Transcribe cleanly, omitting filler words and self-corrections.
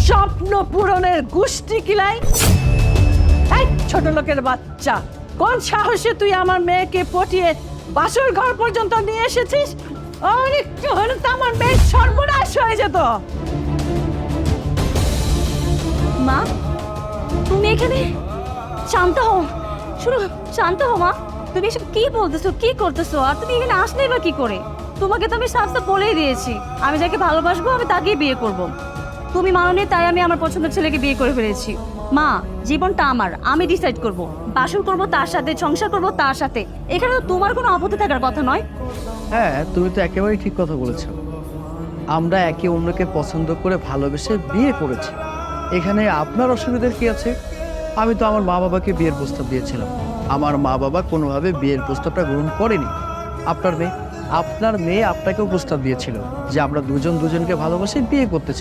স্বপ্ন পূরণের গোষ্ঠী কিলাই। এই ছোট লোকের বাচ্চা, কোন সাহসে তুই আমার মেয়েকে পটিয়ে বাসর ঘর পর্যন্ত নিয়ে এসেছিস? আর একটু হলে তো আমার মেয়ের সর্বনাশ হয়ে যেত। মা, তুমি এখানে? শান্ত হও, শুনো, শান্ত হও মা। তুমি এসব কি বলতেছো, কি করতেছো? আর তুমি এখানে আসলেই বা কি করে? তোমাকে তো আমি সাফ সাফ বলেই দিয়েছি, আমি যাকে ভালোবাসবো আমি তাকেই বিয়ে করব। তুমি মানোনি, তাই আমি আমার পছন্দের ছেলেকে বিয়ে করে ফেলেছি। মা, জীবনটা আমার, আমি ডিসাইড করব। বাসর করব তার সাথে, সংসার করব তার সাথে। এখানে তো তোমার কোনো আপত্তি থাকার কথা নয়। হ্যাঁ, তুমি তো একেবারেই ঠিক কথা বলেছো। আমরা একে অন্যকে পছন্দ করে ভালোবেসে বিয়ে করেছি, এখানে আপনার অসুবিধার কি আছে? আমি তো আমার মা বাবাকে বিয়ের প্রস্তাব দিয়েছিলাম, আমার মা বাবা কোনোভাবে বিয়ের প্রস্তাবটা গ্রহণ করেনি। আপনার মেয়ে আপনাকেও প্রস্তাব দিয়েছিল যে আমরা দুজন দুজনকে ভালোবাসে বিয়ে করতে চাই।